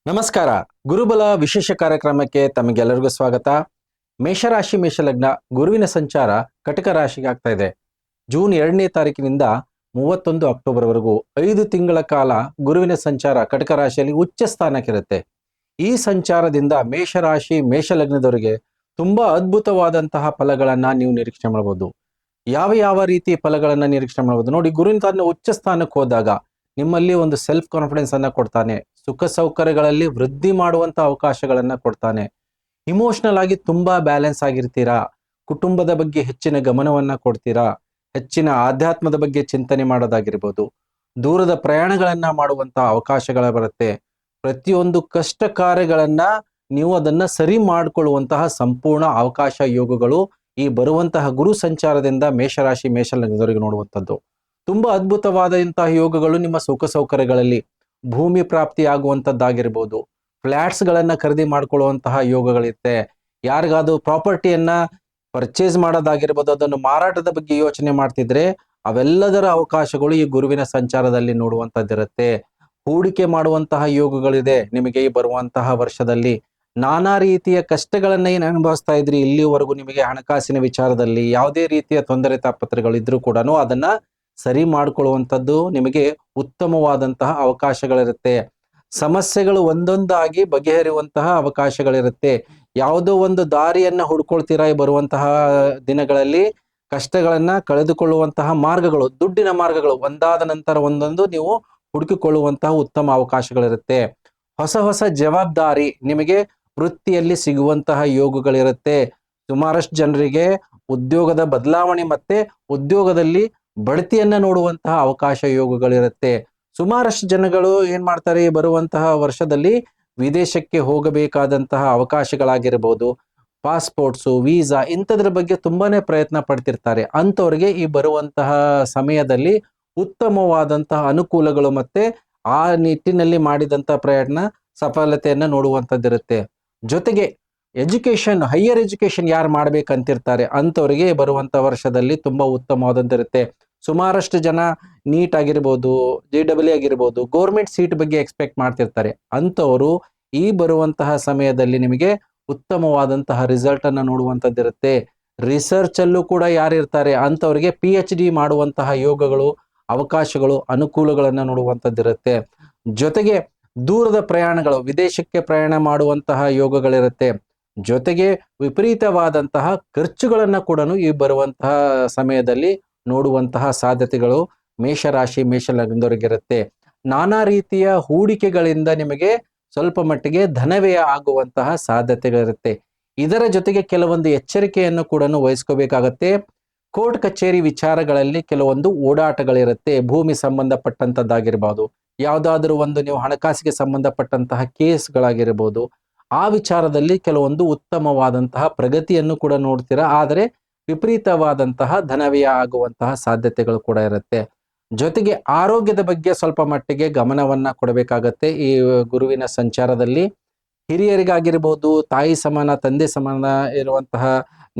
ನಮಸ್ಕಾರ. ಗುರುಬಲ ವಿಶೇಷ ಕಾರ್ಯಕ್ರಮಕ್ಕೆ ತಮಗೆಲ್ಲರಿಗೂ ಸ್ವಾಗತ. ಮೇಷರಾಶಿ ಮೇಷಲಗ್ನ ಗುರುವಿನ ಸಂಚಾರ ಕಟಕ ರಾಶಿಗೆ ಆಗ್ತಾ ಇದೆ. ಜೂನ್ 2ನೇ ತಾರೀಕಿನಿಂದ 31 ಅಕ್ಟೋಬರ್ವರೆಗೂ 5 ತಿಂಗಳ ಕಾಲ ಗುರುವಿನ ಸಂಚಾರ ಕಟಕ ರಾಶಿಯಲ್ಲಿ ಉಚ್ಚ ಸ್ಥಾನಕ್ಕಿರುತ್ತೆ. ಈ ಸಂಚಾರದಿಂದ ಮೇಷರಾಶಿ ಮೇಷಲಗ್ನದವರಿಗೆ ತುಂಬಾ ಅದ್ಭುತವಾದಂತಹ ಫಲಗಳನ್ನ ನೀವು ನಿರೀಕ್ಷೆ ಮಾಡಬಹುದು. ಯಾವ ರೀತಿ ಫಲಗಳನ್ನ ನಿರೀಕ್ಷೆ ಮಾಡಬಹುದು ನೋಡಿ. ಗುರುವಿನ ತನ್ನ ಉಚ್ಚ ಸ್ಥಾನಕ್ಕೆ ಹೋದಾಗ ನಿಮ್ಮಲ್ಲಿ ಒಂದು ಸೆಲ್ಫ್ ಕಾನ್ಫಿಡೆನ್ಸ್ ಅನ್ನ ಕೊಡ್ತಾನೆ. ಸುಖ ಸೌಕರ್ಯಗಳಲ್ಲಿ ವೃದ್ಧಿ ಮಾಡುವಂತ ಅವಕಾಶಗಳನ್ನ ಕೊಡ್ತಾನೆ. ಇಮೋಷನಲ್ ಆಗಿ ತುಂಬಾ ಬ್ಯಾಲೆನ್ಸ್ ಆಗಿರ್ತೀರಾ. ಕುಟುಂಬದ ಬಗ್ಗೆ ಹೆಚ್ಚಿನ ಗಮನವನ್ನ ಕೊಡ್ತೀರಾ. ಹೆಚ್ಚಿನ ಆಧ್ಯಾತ್ಮದ ಬಗ್ಗೆ ಚಿಂತನೆ ಮಾಡೋದಾಗಿರ್ಬೋದು. ದೂರದ ಪ್ರಯಾಣಗಳನ್ನ ಮಾಡುವಂತ ಅವಕಾಶಗಳ ಬರುತ್ತೆ. ಪ್ರತಿಯೊಂದು ಕಷ್ಟ ಕಾರ್ಯಗಳನ್ನ ನೀವು ಅದನ್ನ ಸರಿ ಮಾಡಿಕೊಳ್ಳುವಂತಹ ಸಂಪೂರ್ಣ ಅವಕಾಶ ಯೋಗಗಳು ಈ ಬರುವಂತಹ ಗುರು ಸಂಚಾರದಿಂದ ಮೇಷರಾಶಿ ಮೇಷಲಗ್ನದವರಿಗೆ ನೋಡುವಂಥದ್ದು. ತುಂಬಾ ಅದ್ಭುತವಾದಂತಹ ಯೋಗಗಳು ನಿಮ್ಮ ಸುಖ ಸೌಕರ್ಯಗಳಲ್ಲಿ ಭೂಮಿ ಪ್ರಾಪ್ತಿ ಆಗುವಂತದ್ದಾಗಿರ್ಬೋದು. ಫ್ಲಾಟ್ಸ್ ಗಳನ್ನ ಖರೀದಿ ಮಾಡ್ಕೊಳ್ಳುವಂತಹ ಯೋಗಗಳಿರುತ್ತೆ. ಯಾರಿಗಾದ್ರೂ ಪ್ರಾಪರ್ಟಿಯನ್ನ ಪರ್ಚೇಸ್ ಮಾಡೋದಾಗಿರ್ಬೋದು, ಅದನ್ನು ಮಾರಾಟದ ಬಗ್ಗೆ ಯೋಚನೆ ಮಾಡ್ತಿದ್ರೆ ಅವೆಲ್ಲದರ ಅವಕಾಶಗಳು ಈ ಗುರುವಿನ ಸಂಚಾರದಲ್ಲಿ ನೋಡುವಂತದ್ದಿರುತ್ತೆ. ಹೂಡಿಕೆ ಮಾಡುವಂತಹ ಯೋಗಗಳಿದೆ ನಿಮಗೆ ಈ ಬರುವಂತಹ ವರ್ಷದಲ್ಲಿ. ನಾನಾ ರೀತಿಯ ಕಷ್ಟಗಳನ್ನ ಏನು ಅನುಭವಿಸ್ತಾ ಇದ್ರಿ ಇಲ್ಲಿವರೆಗೂ, ನಿಮಗೆ ಹಣಕಾಸಿನ ವಿಚಾರದಲ್ಲಿ ಯಾವುದೇ ರೀತಿಯ ತೊಂದರೆ ತಾಪತ್ರಗಳಿದ್ರೂ ಕೂಡ ಅದನ್ನ ಸರಿ ಮಾಡ್ಕೊಳ್ಳುವಂಥದ್ದು ನಿಮಗೆ ಉತ್ತಮವಾದಂತಹ ಅವಕಾಶಗಳಿರುತ್ತೆ. ಸಮಸ್ಯೆಗಳು ಒಂದೊಂದಾಗಿ ಬಗೆಹರಿಯುವಂತಹ ಅವಕಾಶಗಳಿರುತ್ತೆ. ಯಾವುದೋ ಒಂದು ದಾರಿಯನ್ನ ಹುಡ್ಕೊಳ್ತೀರಾ ಈ ಬರುವಂತಹ ದಿನಗಳಲ್ಲಿ. ಕಷ್ಟಗಳನ್ನ ಕಳೆದುಕೊಳ್ಳುವಂತಹ ಮಾರ್ಗಗಳು, ದುಡ್ಡಿನ ಮಾರ್ಗಗಳು ಒಂದಾದ ನಂತರ ಒಂದೊಂದು ನೀವು ಹುಡುಕಿಕೊಳ್ಳುವಂತಹ ಉತ್ತಮ ಅವಕಾಶಗಳಿರುತ್ತೆ. ಹೊಸ ಜವಾಬ್ದಾರಿ ನಿಮಗೆ ವೃತ್ತಿಯಲ್ಲಿ ಸಿಗುವಂತಹ ಯೋಗಗಳಿರುತ್ತೆ. ಸುಮಾರಷ್ಟು ಜನರಿಗೆ ಉದ್ಯೋಗದ ಬದಲಾವಣೆ ಮತ್ತೆ ಉದ್ಯೋಗದಲ್ಲಿ ಬಡ್ತಿಯನ್ನ ನೋಡುವಂತಹ ಅವಕಾಶ ಯೋಗಗಳಿರುತ್ತೆ. ಸುಮಾರಷ್ಟು ಜನಗಳು ಏನ್ ಮಾಡ್ತಾರೆ, ಬರುವಂತಹ ವರ್ಷದಲ್ಲಿ ವಿದೇಶಕ್ಕೆ ಹೋಗಬೇಕಾದಂತಹ ಅವಕಾಶಗಳಾಗಿರ್ಬೋದು, ಪಾಸ್ಪೋರ್ಟ್ಸು, ವೀಸಾ ಇಂಥದ್ರ ಬಗ್ಗೆ ತುಂಬಾನೇ ಪ್ರಯತ್ನ ಪಡ್ತಿರ್ತಾರೆ. ಅಂಥವ್ರಿಗೆ ಈ ಬರುವಂತಹ ಸಮಯದಲ್ಲಿ ಉತ್ತಮವಾದಂತಹ ಅನುಕೂಲಗಳು ಮತ್ತೆ ಆ ನಿಟ್ಟಿನಲ್ಲಿ ಮಾಡಿದಂತಹ ಪ್ರಯತ್ನ ಸಫಲತೆಯನ್ನ ನೋಡುವಂಥದ್ದಿರುತ್ತೆ. ಜೊತೆಗೆ ಎಜುಕೇಶನ್, ಹೈಯರ್ ಎಜುಕೇಶನ್ ಯಾರು ಮಾಡ್ಬೇಕಂತಿರ್ತಾರೆ ಅಂಥವ್ರಿಗೆ ಬರುವಂತ ವರ್ಷದಲ್ಲಿ ತುಂಬಾ ಉತ್ತಮವಾದಂತಿರುತ್ತೆ. ಸುಮಾರಷ್ಟು ಜನ ನೀಟ್ ಆಗಿರ್ಬೋದು, JEE ಆಗಿರ್ಬೋದು, ಗೌರ್ಮೆಂಟ್ ಸೀಟ್ ಬಗ್ಗೆ ಎಕ್ಸ್ಪೆಕ್ಟ್ ಮಾಡ್ತಿರ್ತಾರೆ. ಅಂಥವರು ಈ ಬರುವಂತಹ ಸಮಯದಲ್ಲಿ ನಿಮಗೆ ಉತ್ತಮವಾದಂತಹ ರಿಸಲ್ಟ್ ಅನ್ನ ನೋಡುವಂತದ್ದಿರುತ್ತೆ. ರಿಸರ್ಚ್ ಅಲ್ಲೂ ಕೂಡ ಯಾರಿರ್ತಾರೆ ಅಂಥವ್ರಿಗೆ PhD ಮಾಡುವಂತಹ ಯೋಗಗಳು, ಅವಕಾಶಗಳು, ಅನುಕೂಲಗಳನ್ನ ನೋಡುವಂತದ್ದಿರುತ್ತೆ. ಜೊತೆಗೆ ದೂರದ ಪ್ರಯಾಣಗಳು, ವಿದೇಶಕ್ಕೆ ಪ್ರಯಾಣ ಮಾಡುವಂತಹ ಯೋಗಗಳಿರುತ್ತೆ. ಜೊತೆಗೆ ವಿಪರೀತವಾದಂತಹ ಖರ್ಚುಗಳನ್ನ ಕೂಡ ಈ ಬರುವಂತಹ ಸಮಯದಲ್ಲಿ ನೋಡುವಂತಹ ಸಾಧ್ಯತೆಗಳು ಮೇಷರಾಶಿ ಮೇಷಲಗ್ನದವರಿಗಿರುತ್ತೆ. ನಾನಾ ರೀತಿಯ ಹೂಡಿಕೆಗಳಿಂದ ನಿಮಗೆ ಸ್ವಲ್ಪ ಮಟ್ಟಿಗೆ ಧನವ್ಯಯ ಆಗುವಂತಹ ಸಾಧ್ಯತೆಗಳಿರುತ್ತೆ. ಇದರ ಜೊತೆಗೆ ಕೆಲವೊಂದು ಎಚ್ಚರಿಕೆಯನ್ನು ಕೂಡ ವಹಿಸ್ಕೋಬೇಕಾಗತ್ತೆ. ಕೋರ್ಟ್ ಕಚೇರಿ ವಿಚಾರಗಳಲ್ಲಿ ಕೆಲವೊಂದು ಓಡಾಟಗಳಿರುತ್ತೆ. ಭೂಮಿ ಸಂಬಂಧಪಟ್ಟಂತದ್ದಾಗಿರ್ಬೋದು, ಯಾವುದಾದ್ರೂ ಒಂದು ನೀವು ಹಣಕಾಸಿಗೆ ಸಂಬಂಧಪಟ್ಟಂತಹ ಕೇಸ್ಗಳಾಗಿರ್ಬೋದು, ಆ ವಿಚಾರದಲ್ಲಿ ಕೆಲವೊಂದು ಉತ್ತಮವಾದಂತಹ ಪ್ರಗತಿಯನ್ನು ಕೂಡ ನೋಡ್ತೀರಾ. ಆದರೆ ವಿಪರೀತವಾದಂತಹ ಧನವ್ಯಯ ಆಗುವಂತಹ ಸಾಧ್ಯತೆಗಳು ಕೂಡ ಇರುತ್ತೆ. ಜೊತೆಗೆ ಆರೋಗ್ಯದ ಬಗ್ಗೆ ಸ್ವಲ್ಪ ಮಟ್ಟಿಗೆ ಗಮನವನ್ನ ಕೊಡಬೇಕಾಗತ್ತೆ. ಈ ಗುರುವಿನ ಸಂಚಾರದಲ್ಲಿ ಹಿರಿಯರಿಗಾಗಿರ್ಬೋದು, ತಾಯಿ ಸಮಾನ ತಂದೆ ಸಮಾನ ಇರುವಂತಹ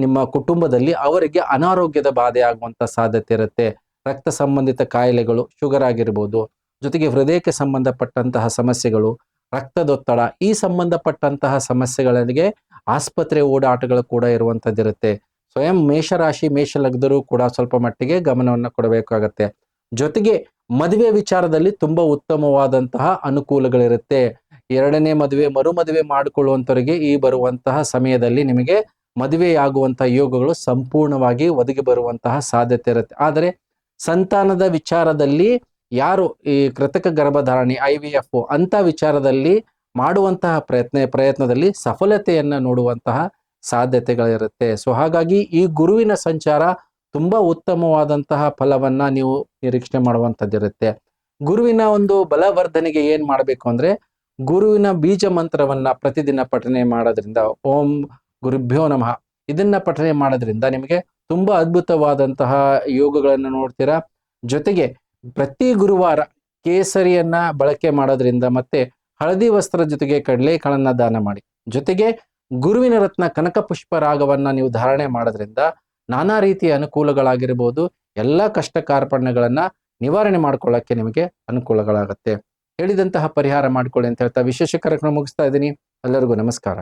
ನಿಮ್ಮ ಕುಟುಂಬದಲ್ಲಿ ಅವರಿಗೆ ಅನಾರೋಗ್ಯದ ಬಾಧೆ ಆಗುವಂತ ಸಾಧ್ಯತೆ ಇರುತ್ತೆ. ರಕ್ತ ಸಂಬಂಧಿತ ಕಾಯಿಲೆಗಳು, ಶುಗರ್ ಆಗಿರ್ಬೋದು, ಜೊತೆಗೆ ಹೃದಯಕ್ಕೆ ಸಂಬಂಧಪಟ್ಟಂತಹ ಸಮಸ್ಯೆಗಳು, ರಕ್ತದೊತ್ತಡ, ಈ ಸಂಬಂಧಪಟ್ಟಂತಹ ಸಮಸ್ಯೆಗಳಿಗೆ ಆಸ್ಪತ್ರೆ ಓಡಾಟಗಳು ಕೂಡ ಇರುವಂತದ್ದಿರುತ್ತೆ. ಸ್ವಯಂ ಮೇಷರಾಶಿ ಮೇಷಲಗ್ನರು ಕೂಡ ಸ್ವಲ್ಪ ಮಟ್ಟಿಗೆ ಗಮನವನ್ನು ಕೊಡಬೇಕಾಗತ್ತೆ. ಜೊತೆಗೆ ಮದುವೆ ವಿಚಾರದಲ್ಲಿ ತುಂಬಾ ಉತ್ತಮವಾದಂತಹ ಅನುಕೂಲಗಳಿರುತ್ತೆ. ಎರಡನೇ ಮದುವೆ, ಮರುಮದುವೆ ಮಾಡಿಕೊಳ್ಳುವಂತವರಿಗೆ ಈ ಬರುವಂತಹ ಸಮಯದಲ್ಲಿ ನಿಮಗೆ ಮದುವೆಯಾಗುವಂತಹ ಯೋಗಗಳು ಸಂಪೂರ್ಣವಾಗಿ ಒದಗಿ ಬರುವಂತಹ ಸಾಧ್ಯತೆ ಇರುತ್ತೆ. ಆದರೆ ಸಂತಾನದ ವಿಚಾರದಲ್ಲಿ ಯಾರು ಈ ಕೃತಕ ಗರ್ಭಧಾರಣೆ IVF ಅಂತ ವಿಚಾರದಲ್ಲಿ ಮಾಡುವಂತಹ ಪ್ರಯತ್ನದಲ್ಲಿ ಸಫಲತೆಯನ್ನ ನೋಡುವಂತಹ ಸಾಧ್ಯತೆಗಳಿರುತ್ತೆ. ಸೊ ಹಾಗಾಗಿ ಈ ಗುರುವಿನ ಸಂಚಾರ ತುಂಬಾ ಉತ್ತಮವಾದಂತಹ ಫಲವನ್ನ ನೀವು ನಿರೀಕ್ಷೆ ಮಾಡುವಂತದ್ದಿರುತ್ತೆ. ಗುರುವಿನ ಒಂದು ಬಲವರ್ಧನೆಗೆ ಏನ್ ಮಾಡ್ಬೇಕು ಅಂದ್ರೆ, ಗುರುವಿನ ಬೀಜ ಮಂತ್ರವನ್ನ ಪ್ರತಿದಿನ ಪಠನೆ ಮಾಡೋದ್ರಿಂದ, ಓಂ ಗುರುಭ್ಯೋ ನಮಃ, ಇದನ್ನ ಪಠನೆ ಮಾಡೋದ್ರಿಂದ ನಿಮಗೆ ತುಂಬಾ ಅದ್ಭುತವಾದಂತಹ ಯೋಗಗಳನ್ನು ನೋಡ್ತೀರಾ. ಜೊತೆಗೆ ಪ್ರತಿ ಗುರುವಾರ ಕೇಸರಿಯನ್ನ ಬಳಕೆ ಮಾಡೋದ್ರಿಂದ ಮತ್ತೆ ಹಳದಿ ವಸ್ತ್ರ ಜೊತೆಗೆ ಕಡಲೆಕಾಳನ್ನ ದಾನ ಮಾಡಿ. ಜೊತೆಗೆ ಗುರುವಿನ ರತ್ನ ಕನಕ ಪುಷ್ಪ ರಾಗವನ್ನ ನೀವು ಧಾರಣೆ ಮಾಡೋದ್ರಿಂದ ನಾನಾ ರೀತಿಯ ಅನುಕೂಲಗಳಾಗಿರ್ಬೋದು, ಎಲ್ಲ ಕಷ್ಟ ಕಾರ್ಪಣ್ಯಗಳನ್ನ ನಿವಾರಣೆ ಮಾಡ್ಕೊಳ್ಳಕ್ಕೆ ನಿಮಗೆ ಅನುಕೂಲಗಳಾಗತ್ತೆ. ಹೇಳಿದಂತಹ ಪರಿಹಾರ ಮಾಡ್ಕೊಳ್ಳಿ ಅಂತ ಹೇಳ್ತಾ ವಿಶೇಷ ಕಾರ್ಯಕ್ರಮ ಮುಗಿಸ್ತಾ ಇದ್ದೀನಿ. ಎಲ್ಲರಿಗೂ ನಮಸ್ಕಾರ.